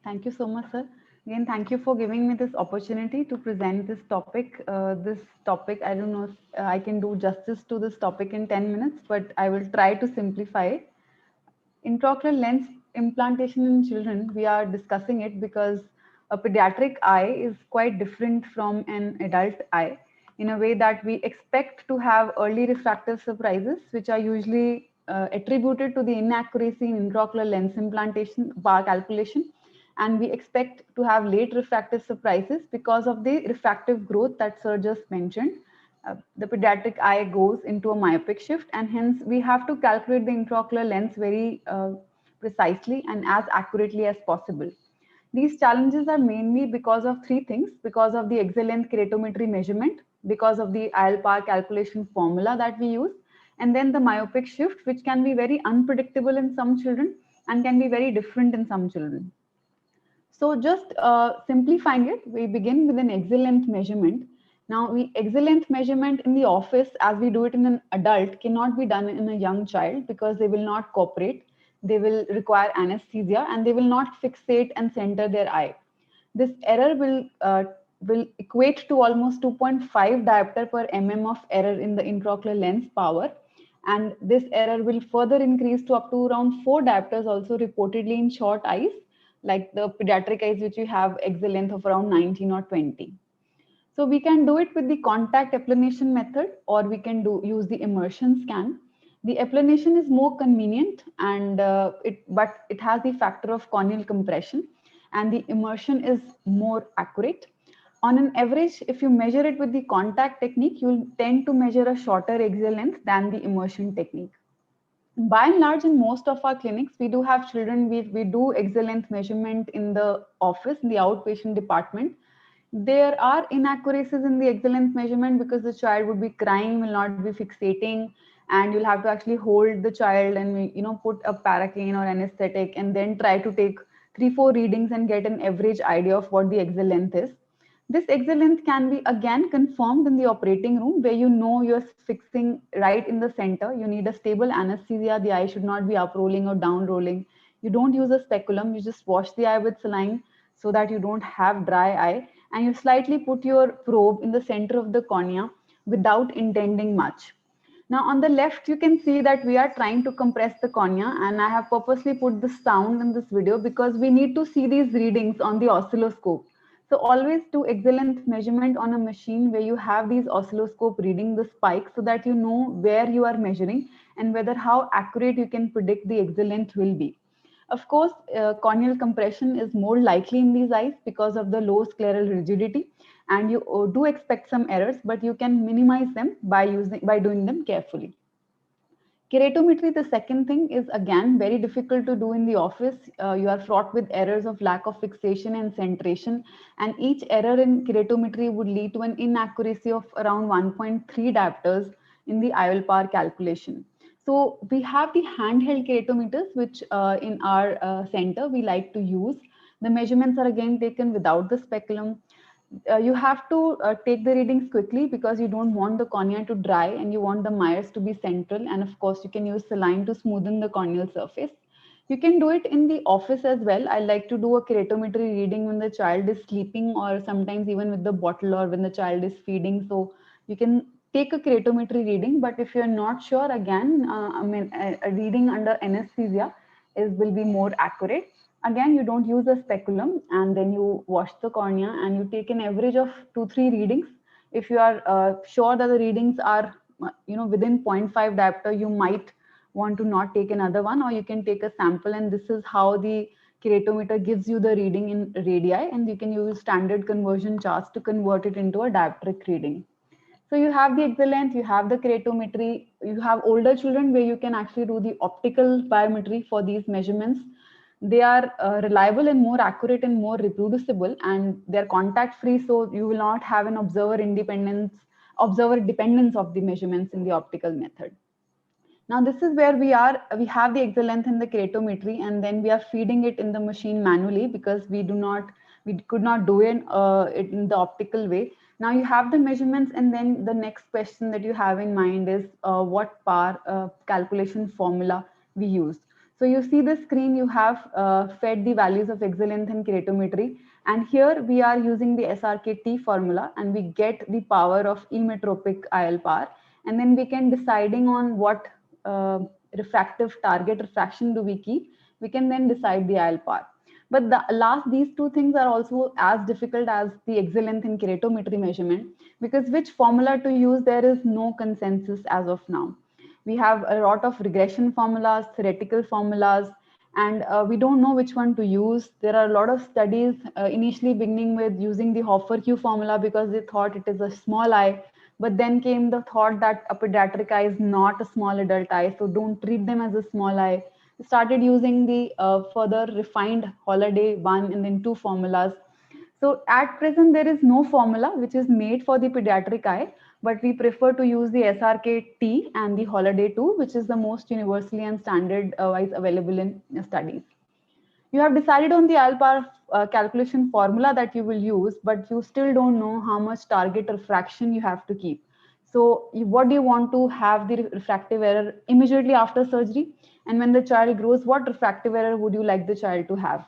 Thank you so much, sir. Again, thank you for giving me this opportunity to present this topic. I don't know if I can do justice to this topic in 10 minutes, but I will try to simplify it. Intraocular lens implantation in children, we are discussing it because a pediatric eye is quite different from an adult eye in a way that we expect to have early refractive surprises, which are usually attributed to the inaccuracy in intraocular lens implantation bar calculation. And we expect to have late refractive surprises because of the refractive growth that Sir just mentioned. The pediatric eye goes into a myopic shift, and hence we have to calculate the intraocular lens very precisely and as accurately as possible. These challenges are mainly because of three things: because of the excellent keratometry measurement, because of the IL-PAR calculation formula that we use, and then the myopic shift, which can be very unpredictable in some children and can be very different in some children. So just simplifying it, we begin with an excellent measurement. Now, excellent measurement in the office as we do it in an adult cannot be done in a young child because they will not cooperate. They will require anesthesia and they will not fixate and center their eye. This error will equate to almost 2.5 diopter per mm of error in the intraocular lens power. And this error will further increase to up to around 4 diopters also reportedly in short eyes, like the pediatric eyes, which you have exit length of around 19 or 20. So we can do it with the contact applanation method, or we can use the immersion scan. The applanation is more convenient, and but it has the factor of corneal compression, and the immersion is more accurate. On an average, if you measure it with the contact technique, you'll tend to measure a shorter axial length than the immersion technique. By and large, in most of our clinics, we do have children, we do axial length measurement in the office, in the outpatient department. There are inaccuracies in the axial length measurement because the child would be crying, will not be fixating, and you'll have to actually hold the child and put a paracane or anesthetic and then try to take 3-4 readings and get an average idea of what the axial length is. This axial length can be again confirmed in the operating room where you're fixing right in the center. You need a stable anesthesia. The eye should not be up rolling or down rolling. You don't use a speculum. You just wash the eye with saline so that you don't have dry eye. And you slightly put your probe in the center of the cornea without intending much. Now on the left, you can see that we are trying to compress the cornea, and I have purposely put the sound in this video because we need to see these readings on the oscilloscope. So always do excellent measurement on a machine where you have these oscilloscope reading the spike so that you know where you are measuring and whether how accurate you can predict the excellent will be. Of course, corneal compression is more likely in these eyes because of the low scleral rigidity, and you do expect some errors, but you can minimize them by doing them carefully. Keratometry, the second thing, is again very difficult to do in the office. You are fraught with errors of lack of fixation and centration, and each error in keratometry would lead to an inaccuracy of around 1.3 diopters in the IOL-PAR calculation. So we have the handheld keratometers, which in our center we like to use. The measurements are again taken without the speculum. You have to take the readings quickly because you don't want the cornea to dry and you want the Myers to be central. And of course, you can use saline to smoothen the corneal surface. You can do it in the office as well. I like to do a keratometry reading when the child is sleeping, or sometimes even with the bottle, or when the child is feeding. So you can take a keratometry reading, but if you're not sure, again, a reading under anesthesia will be more accurate. Again, you don't use a speculum, and then you wash the cornea and you take an average of 2-3 readings. If you are sure that the readings are within 0.5 diopter, you might want to not take another one, or you can take a sample, and this is how the keratometer gives you the reading in radii, and you can use standard conversion charts to convert it into a dioptric reading. So you have the excellent, you have the keratometry, you have older children where you can actually do the optical biometry for these measurements. They are reliable and more accurate and more reproducible, and they're contact free, so you will not have an observer dependence of the measurements in the optical method. Now this is where we have the axial length in the keratometry, and then we are feeding it in the machine manually because we could not do it in the optical way. Now you have the measurements, and then the next question that you have in mind is what PAR calculation formula we use. So you see the screen, you have fed the values of exit length and keratometry. And here we are using the SRKT formula and we get the power of emetropic IL power. And then we can deciding on what refractive target refraction do we keep. We can then decide the IL power. But these two things are also as difficult as the exit length and keratometry measurement, because which formula to use, there is no consensus as of now. We have a lot of regression formulas, theoretical formulas, and we don't know which one to use. There are a lot of studies initially beginning with using the Hoffer-Q formula because they thought it is a small eye, but then came the thought that a pediatric eye is not a small adult eye, so don't treat them as a small eye. We started using the further refined Holiday 1 and then 2 formulas. So at present, there is no formula which is made for the pediatric eye, but we prefer to use the SRK-T and the Holiday 2, which is the most universally and standard-wise available in studies. You have decided on the IL-power calculation formula that you will use, but you still don't know how much target refraction you have to keep. So what do you want to have the refractive error immediately after surgery? And when the child grows, what refractive error would you like the child to have?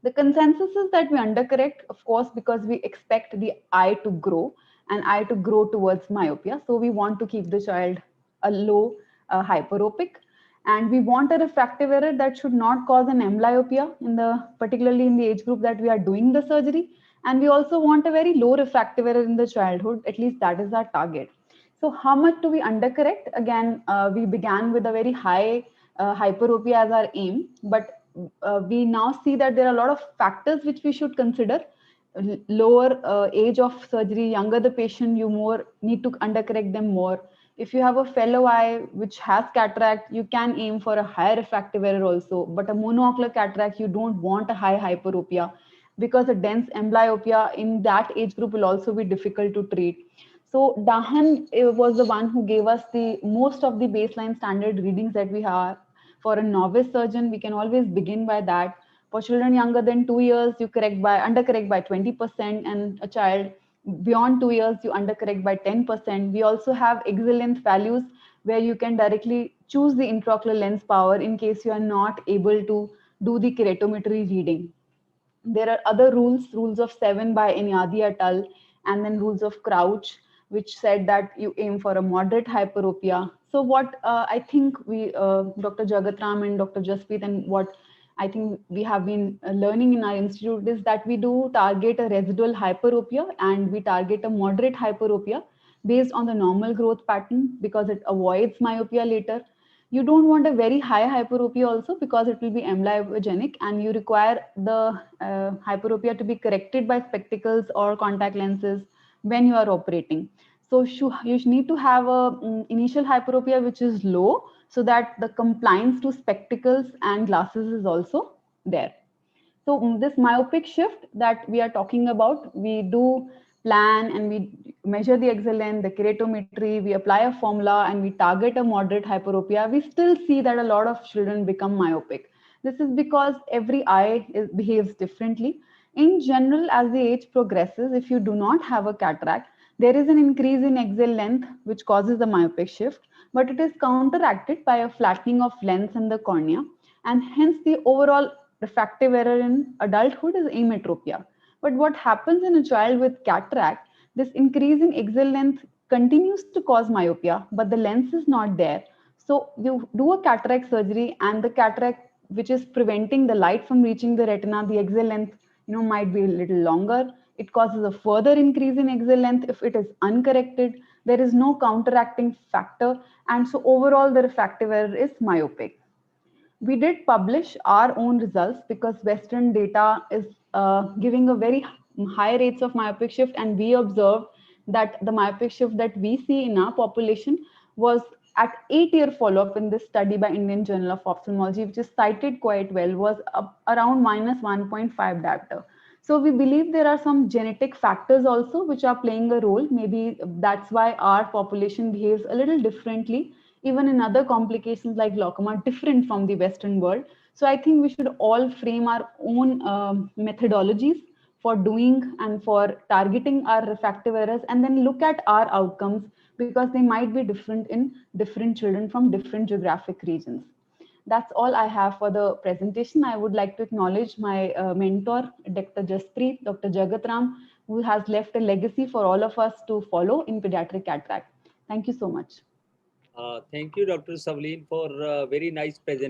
The consensus is that we undercorrect, of course, because we expect the eye to grow and eye to grow towards myopia. So we want to keep the child a low hyperopic, and we want a refractive error that should not cause an amblyopia particularly in the age group that we are doing the surgery. And we also want a very low refractive error in the childhood. At least that is our target. So how much do we undercorrect? Again, we began with a very high hyperopia as our aim, but we now see that there are a lot of factors which we should consider. Lower age of surgery, younger the patient, you more need to undercorrect them more. If you have a fellow eye which has cataract, you can aim for a higher refractive error also. But a monocular cataract, you don't want a high hyperopia because a dense amblyopia in that age group will also be difficult to treat. So Dahan was the one who gave us the most of the baseline standard readings that we have. For a novice surgeon, we can always begin by that. For children younger than 2 years, you undercorrect by 20%, and a child beyond 2 years, you undercorrect by 10%. We also have exit length values where you can directly choose the intraocular lens power in case you are not able to do the keratometry reading. There are other rules of 7 by Inyadi et al., and then rules of Crouch, which said that you aim for a moderate hyperopia. So what I think Dr. Jagatram and Dr. Jasprit, and what I think we have been learning in our institute is that we do target a residual hyperopia and we target a moderate hyperopia based on the normal growth pattern because it avoids myopia later. You don't want a very high hyperopia also because it will be amblyogenic and you require the hyperopia to be corrected by spectacles or contact lenses when you are operating. So you need to have a initial hyperopia which is low so that the compliance to spectacles and glasses is also there. So this myopic shift that we are talking about, we do plan and we measure the exit length, the keratometry, we apply a formula and we target a moderate hyperopia. We still see that a lot of children become myopic. This is because every eye behaves differently. In general, as the age progresses, if you do not have a cataract, there is an increase in exit length which causes the myopic shift, but it is counteracted by a flattening of lens in the cornea, and hence the overall refractive error in adulthood is ametropia. But what happens in a child with cataract, this increase in exit length continues to cause myopia, but the lens is not there. So you do a cataract surgery and the cataract which is preventing the light from reaching the retina, the exit length, might be a little longer. It causes a further increase in exit length if it is uncorrected. There is no counteracting factor. And so overall the refractive error is myopic. We did publish our own results because Western data is giving a very high rates of myopic shift, and we observed that the myopic shift that we see in our population was at 8-year follow-up in this study by Indian Journal of Ophthalmology, which is cited quite well, was around minus 1.5 diopter. So we believe there are some genetic factors also which are playing a role. Maybe that's why our population behaves a little differently, even in other complications like glaucoma, different from the Western world. So I think we should all frame our own methodologies for doing and for targeting our refractive errors, and then look at our outcomes because they might be different in different children from different geographic regions. That's all I have for the presentation. I would like to acknowledge my mentor, Dr. Jasprit, Dr. Jagatram, who has left a legacy for all of us to follow in pediatric cataract. Thank you so much. Thank you, Dr. Savleen, for very nice presentation.